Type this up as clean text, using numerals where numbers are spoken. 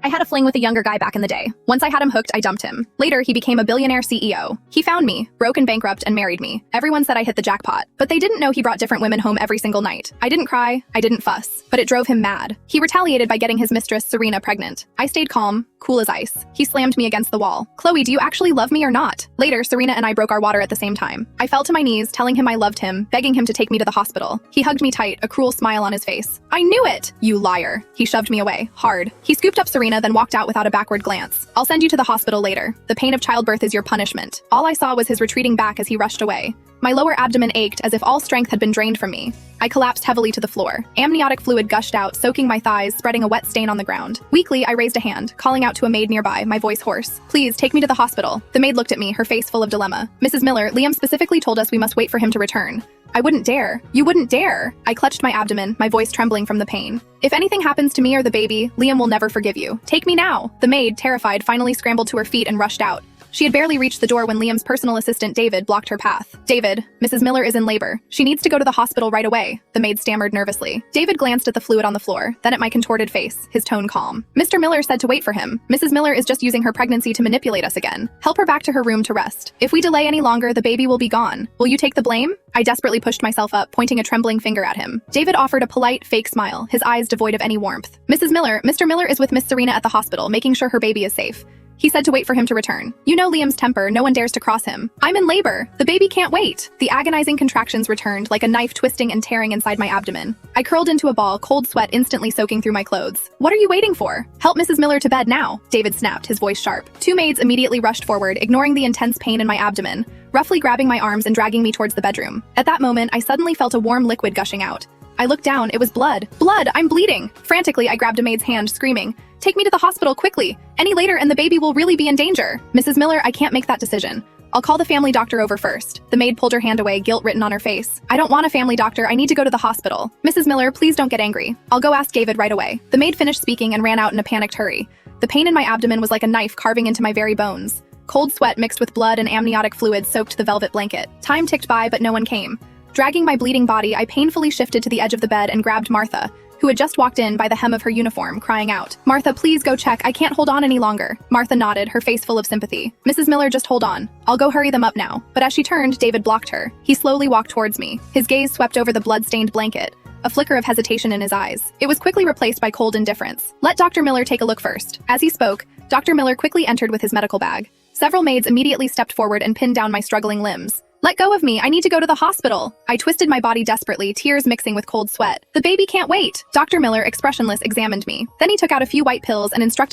I had a fling with a younger guy back in the day. Once I had him hooked, I dumped him. Later, he became a billionaire CEO. He found me, broke and bankrupt, and married me. Everyone said I hit the jackpot, but they didn't know he brought different women home every single night. I didn't cry, I didn't fuss, but it drove him mad. He retaliated by getting his mistress, Serena, pregnant. I stayed calm, cool as ice. He slammed me against the wall. Chloe, do you actually love me or not? Later, Serena and I broke our water at the same time. I fell to my knees, telling him I loved him, begging him to take me to the hospital. He hugged me tight, a cruel smile on his face. I knew it! You liar. He shoved me away, hard. He scooped up Serena, then walked out without a backward glance. I'll send you to the hospital later. The pain of childbirth is your punishment. All I saw was his retreating back as he rushed away. My lower abdomen ached as if all strength had been drained from me. I collapsed heavily to the floor. Amniotic fluid gushed out, soaking my thighs, spreading a wet stain on the ground. Weakly, I raised a hand, calling out to a maid nearby, my voice hoarse. Please, take me to the hospital. The maid looked at me, her face full of dilemma. Mrs. Miller, Liam specifically told us we must wait for him to return. I wouldn't dare. You wouldn't dare. I clutched my abdomen, my voice trembling from the pain. If anything happens to me or the baby, Liam will never forgive you. Take me now. The maid, terrified, finally scrambled to her feet and rushed out. She had barely reached the door when Liam's personal assistant, David, blocked her path. David, Mrs. Miller is in labor. She needs to go to the hospital right away, the maid stammered nervously. David glanced at the fluid on the floor, then at my contorted face, his tone calm. Mr. Miller said to wait for him. Mrs. Miller is just using her pregnancy to manipulate us again. Help her back to her room to rest. If we delay any longer, the baby will be gone. Will you take the blame? I desperately pushed myself up, pointing a trembling finger at him. David offered a polite, fake smile, his eyes devoid of any warmth. Mrs. Miller, Mr. Miller is with Miss Serena at the hospital, making sure her baby is safe. He said to wait for him to return. You know Liam's temper, no one dares to cross him. I'm in labor. The baby can't wait. The agonizing contractions returned, like a knife twisting and tearing inside my abdomen. I curled into a ball, cold sweat instantly soaking through my clothes. What are you waiting for? Help Mrs. Miller to bed now, David snapped, his voice sharp. Two maids immediately rushed forward, ignoring the intense pain in my abdomen, roughly grabbing my arms and dragging me towards the bedroom. At that moment, I suddenly felt a warm liquid gushing out. I looked down, it was blood. Blood, I'm bleeding. Frantically, I grabbed a maid's hand, screaming, take me to the hospital quickly. Any later and the baby will really be in danger. Mrs. Miller, I can't make that decision. I'll call the family doctor over first. The maid pulled her hand away, guilt written on her face. I don't want a family doctor, I need to go to the hospital. Mrs. Miller, please don't get angry. I'll go ask David right away. The maid finished speaking and ran out in a panicked hurry. The pain in my abdomen was like a knife carving into my very bones. Cold sweat mixed with blood and amniotic fluid soaked the velvet blanket. Time ticked by, but no one came. Dragging my bleeding body, I painfully shifted to the edge of the bed and grabbed Martha, who had just walked in by the hem of her uniform, crying out, Martha, please go check, I can't hold on any longer. Martha nodded, her face full of sympathy. Mrs. Miller, just hold on. I'll go hurry them up now. But as she turned, David blocked her. He slowly walked towards me. His gaze swept over the blood-stained blanket, a flicker of hesitation in his eyes. It was quickly replaced by cold indifference. Let Dr. Miller take a look first. As he spoke, Dr. Miller quickly entered with his medical bag. Several maids immediately stepped forward and pinned down my struggling limbs. Let go of me, I need to go to the hospital. I twisted my body desperately, tears mixing with cold sweat. The baby can't wait. Dr. Miller, expressionless, examined me. Then he took out a few white pills and instructed